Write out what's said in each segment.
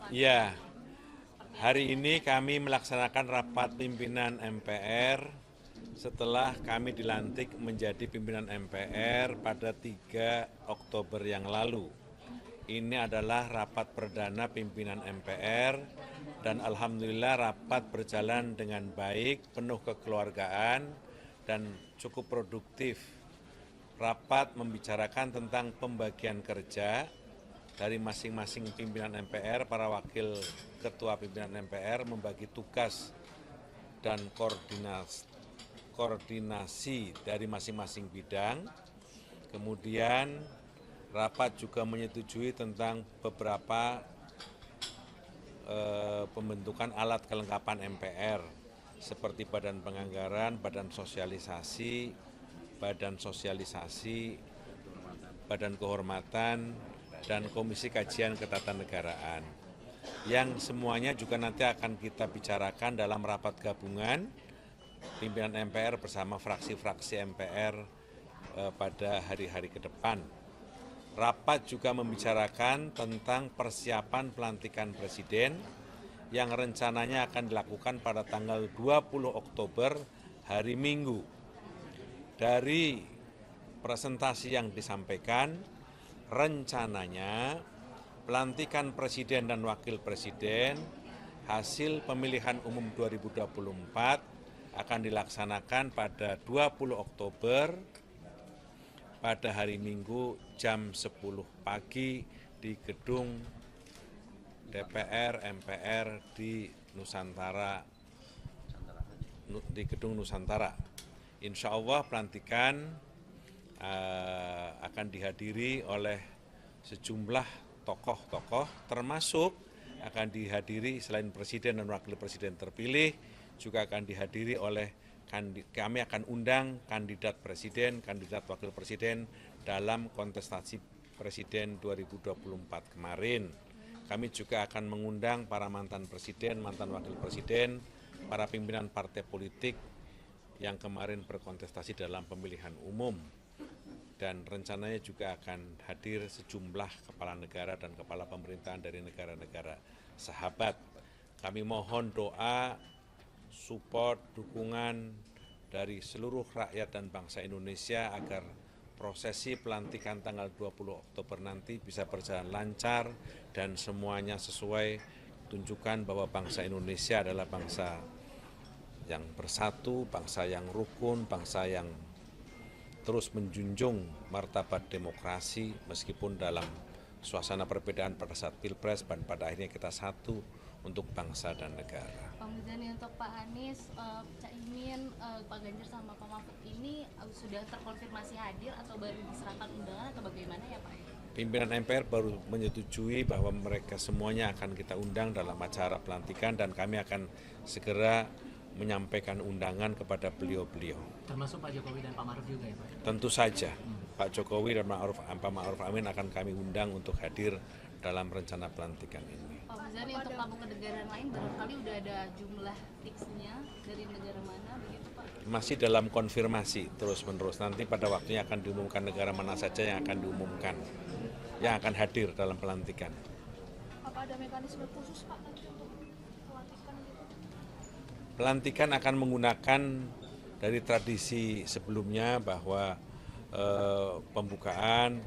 Ya, hari ini kami melaksanakan rapat pimpinan MPR setelah kami dilantik menjadi pimpinan MPR pada 3 Oktober yang lalu. Ini adalah rapat perdana pimpinan MPR dan alhamdulillah rapat berjalan dengan baik, penuh kekeluargaan dan cukup produktif. Rapat membicarakan tentang pembagian kerja dari masing-masing pimpinan MPR, para wakil ketua pimpinan MPR membagi tugas dan koordinasi dari masing-masing bidang. Kemudian rapat juga menyetujui tentang beberapa pembentukan alat kelengkapan MPR seperti badan penganggaran, badan sosialisasi, badan kehormatan, dan komisi kajian ketatanegaraan. Yang semuanya juga nanti akan kita bicarakan dalam rapat gabungan pimpinan MPR bersama fraksi-fraksi MPR pada hari-hari ke depan. Rapat juga membicarakan tentang persiapan pelantikan presiden yang rencananya akan dilakukan pada tanggal 20 Oktober hari Minggu. Dari presentasi yang disampaikan, rencananya pelantikan presiden dan wakil presiden hasil pemilihan umum 2024 akan dilaksanakan pada 20 Oktober pada hari Minggu jam 10 pagi di gedung DPR MPR di gedung Nusantara. Insya Allah pelantikan akan dihadiri oleh sejumlah tokoh-tokoh, termasuk akan dihadiri selain presiden dan wakil presiden terpilih, juga akan dihadiri oleh kami akan undang kandidat presiden, kandidat wakil presiden dalam kontestasi presiden 2024 kemarin. Kami juga akan mengundang para mantan presiden, mantan wakil presiden, para pimpinan partai politik yang kemarin berkontestasi dalam pemilihan umum. Dan rencananya juga akan hadir sejumlah kepala negara dan kepala pemerintahan dari negara-negara sahabat. Kami mohon doa, support, dukungan dari seluruh rakyat dan bangsa Indonesia agar prosesi pelantikan tanggal 20 Oktober nanti bisa berjalan lancar dan semuanya sesuai, tunjukkan bahwa bangsa Indonesia adalah bangsa yang bersatu, bangsa yang rukun, bangsa yang terus menjunjung martabat demokrasi meskipun dalam suasana perbedaan pada saat Pilpres dan pada akhirnya kita satu untuk bangsa dan negara. Pak Muzani, untuk Pak Anies, Caimin, Pak Ganjar sama Pak Mahfud ini sudah terkonfirmasi hadir atau baru diserahkan undangan atau bagaimana ya Pak? Pimpinan MPR baru menyetujui bahwa mereka semuanya akan kita undang dalam acara pelantikan dan kami akan segera menyampaikan undangan kepada beliau-beliau. Termasuk Pak Jokowi dan Pak Maruf juga ya Pak? Tentu saja Pak Jokowi dan Pak Ma'ruf Amin akan kami undang untuk hadir dalam rencana pelantikan ini. Pak Muzani, untuk tamu ke negara lain barangkali udah ada jumlah tipsnya dari negara mana begitu Pak? Masih dalam konfirmasi terus-menerus. Nanti pada waktunya akan diumumkan negara mana saja yang akan diumumkan, yang akan hadir dalam pelantikan. Apa ada mekanisme khusus Pak nanti untuk pelantikan gitu? Pelantikan akan menggunakan dari tradisi sebelumnya bahwa pembukaan,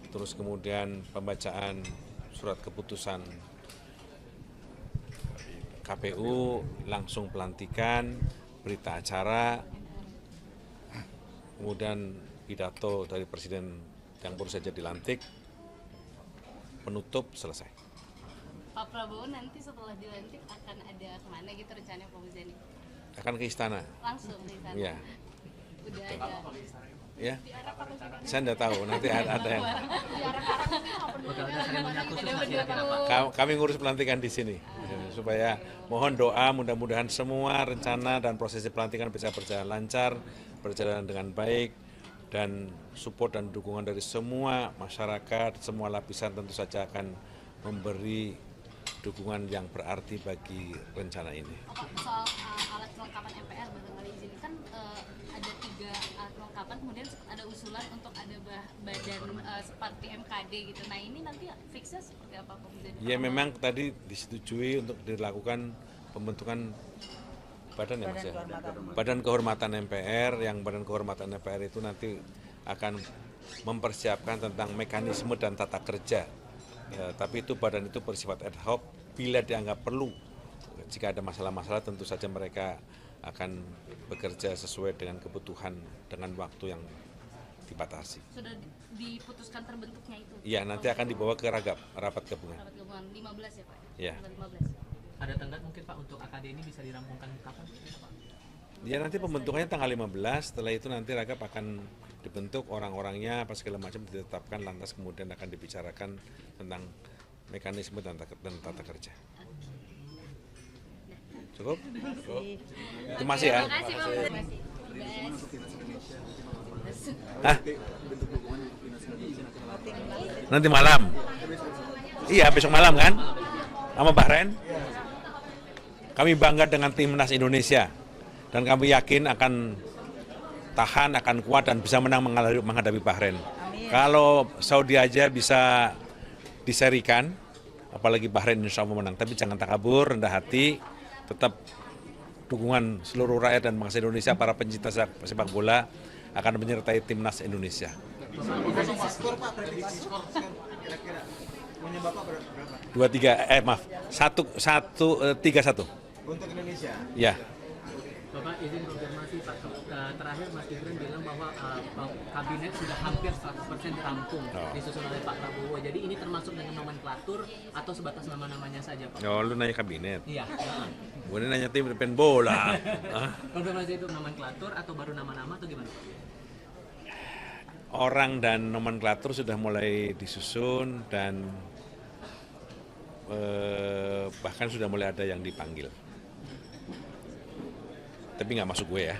terus kemudian pembacaan surat keputusan KPU, langsung pelantikan, berita acara, kemudian pidato dari presiden yang baru saja dilantik, penutup, selesai. Pak Prabowo nanti setelah dilantik akan ada kemana gitu rencananya Pak Muzani? Akan ke istana. Langsung di sana? Ya. Udah ada. Ya, saya tidak tahu, nanti ada yang kami ngurus pelantikan di sini, supaya mohon doa mudah-mudahan semua rencana dan prosesi pelantikan bisa berjalan lancar, berjalan dengan baik, dan support dan dukungan dari semua masyarakat, semua lapisan tentu saja akan memberi dukungan yang berarti bagi rencana ini. Soal alat kelengkapan MPR barangkali izin kan ada 3 alat kelengkapan diserapan, kemudian ada usulan untuk ada badan seperti MKD gitu. Nah ini nanti fixnya seperti apa Pak? Ya memang tadi disetujui untuk dilakukan pembentukan badan ya Mas ya? Badan Kehormatan MPR, yang Badan Kehormatan MPR itu nanti akan mempersiapkan tentang mekanisme dan tata kerja. Ya, tapi itu badan itu bersifat ad hoc bila dianggap perlu. Jika ada masalah-masalah tentu saja mereka akan bekerja sesuai dengan kebutuhan dengan waktu yang dibatasi. Sudah diputuskan terbentuknya itu? Iya, nanti akan dibawa ke rapat gabungan. Rapat gabungan 15 ya Pak? Iya. 15. Ada tenggat mungkin Pak untuk AKD ini bisa dirampungkan kapan Pak? Ya nanti pembentukannya tanggal 15, setelah itu nanti ragap akan dibentuk orang-orangnya apa segala macam ditetapkan, lantas kemudian akan dibicarakan tentang mekanisme dan tata kerja. Cukup? Itu masih ya? Terima kasih Pak. Terima kasih. Hah? Nanti malam? Iya, besok malam kan? Sama Bahrain? Kami bangga dengan timnas Indonesia dan kami yakin akan tahan, akan kuat dan bisa menang menghadapi Bahrain. Kalau Saudi aja bisa diserikan, apalagi Bahrain insya Allah menang. Tapi jangan takabur, rendah hati, tetap dukungan seluruh rakyat dan bangsa Indonesia, para pencinta sepak bola akan menyertai timnas Indonesia. Tiga satu. Untuk Indonesia? Ya. Bapak izin konfirmasi Pak, terakhir Mas Gibran bilang bahwa kabinet sudah hampir 100% dirampung disusun oleh Pak Prabowo. Jadi ini termasuk dengan nomenklatur atau sebatas nama-namanya saja Pak? Oh, lu nanya kabinet? Iya. Gue nanya tim depan bola. Konfirmasi itu nomenklatur atau baru nama-nama atau gimana Pak? Orang dan nomenklatur sudah mulai disusun dan bahkan sudah mulai ada yang dipanggil. Tapi nggak masuk gue ya.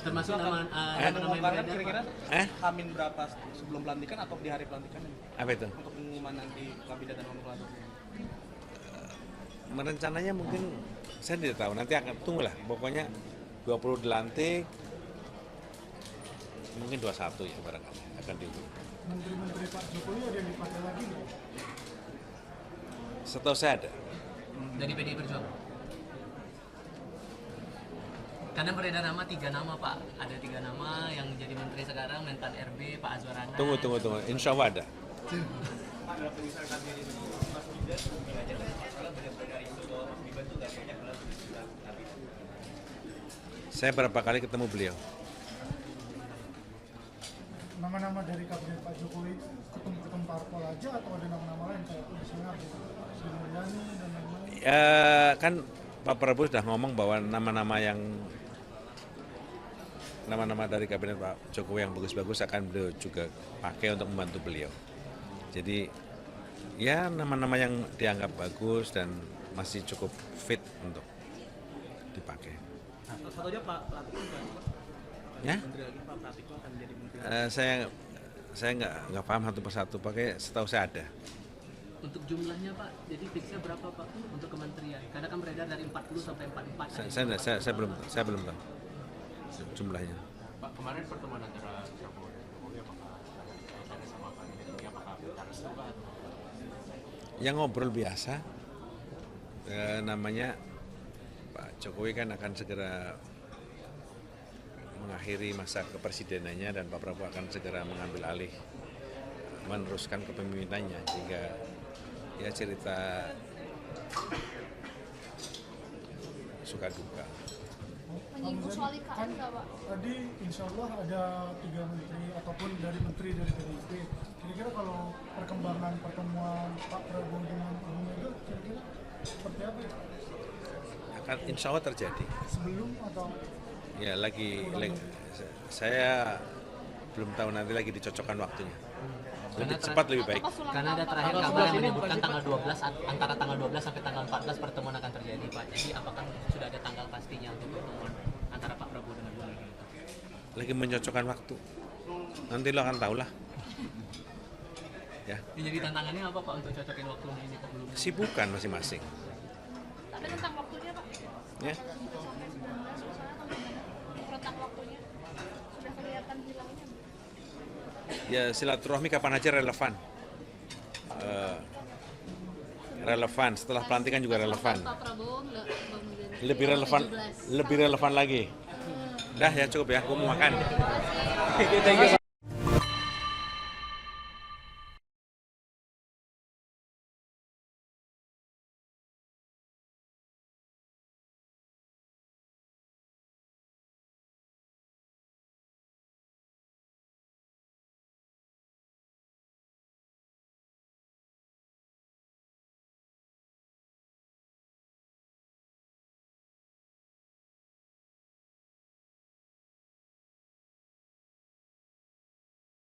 Termasuk nama yang beredar kira-kira Pak? Hamin berapa sebelum pelantikan atau di hari pelantikan? Apa itu? Untuk pengumuman nanti kabinet dan nomenklatur. Merencananya mungkin saya tidak tahu. Nanti akan tunggulah. Pokoknya 20 dilantik, mungkin 21 ya barangkali akan diumumkan. Menteri-menteri Pak Jokowi ada yang dipakai lagi nggak? Setahu saya ada. Dari PDI Perjuangan. Karena beredar nama 3 nama Pak, ada 3 nama yang jadi menteri sekarang, Mentan RB, Pak Azwar Anas. Tunggu. Insya Allah ada. Saya berapa kali ketemu beliau? Nama-nama dari kabinet Pak Jokowi ketum-ketum parpol aja atau ada nama-nama lain kayak misalnya Sri Mulyani dan lain-lain? Kan Pak Prabowo sudah ngomong bahwa nama-nama dari kabinet Pak Jokowi yang bagus-bagus akan beliau juga pakai untuk membantu beliau. Jadi ya nama-nama yang dianggap bagus dan masih cukup fit untuk dipakai. Satu aja Pak Pratikno kan? Ya? Menteri lagi Pak Pratikno akan jadi menteri. Saya nggak paham satu persatu, pakai setahu saya ada. Untuk jumlahnya Pak, jadi fixnya berapa Pak untuk kementerian? Karena kan beredar dari 40 sampai 44. Saya belum tahu jumlahnya. Pak, kemarin pertemuan antara Prabowo dan Jokowi apakah ada kaitannya sama kabinet ini, apakah bicara sesuatu atau? Yang ngobrol biasa, namanya Pak Jokowi kan akan segera mengakhiri masa kepresidenannya dan Pak Prabowo akan segera mengambil alih, meneruskan kepemimpinannya, sehingga ya cerita suka duka. Menyinggung soal IKN nggak Pak? Tadi insya Allah ada 3 menteri ataupun dari menteri dari PDIP. Kira-kira kalau perkembangan pertemuan Pak Prabowo dengan Ibu Mega kira-kira seperti apa ya? Akan insya Allah terjadi. Sebelum atau? Ya lagi saya belum tahu, nanti lagi dicocokkan waktunya. Lebih cepat lebih baik. Karena ada terakhir kabar yang menyebutkan tanggal 12, antara tanggal 12 sampai tanggal 14 pertemuan akan terjadi Pak. Jadi apakah sudah ada tanggal pastinya untuk pertemuan antara Pak Prabowo dengan Bu Mega? Lagi mencocokkan waktu. Nanti lo akan tahu lah. Ya, Jadi tantangannya apa Pak untuk cocokin waktu ini Pak belum? sibukan masing-masing. Tapi tentang waktunya Pak? Ya. Rentang waktunya sudah kelihatan akan hilangnya? Ya silaturahmi kapan aja relevan. Relevan, setelah pelantikan juga relevan. Pak Prabowo nggak Bang Muzani? Lebih relevan, 17. lebih relevan lagi. Dah ya cukup ya, aku mau makan. Thank you.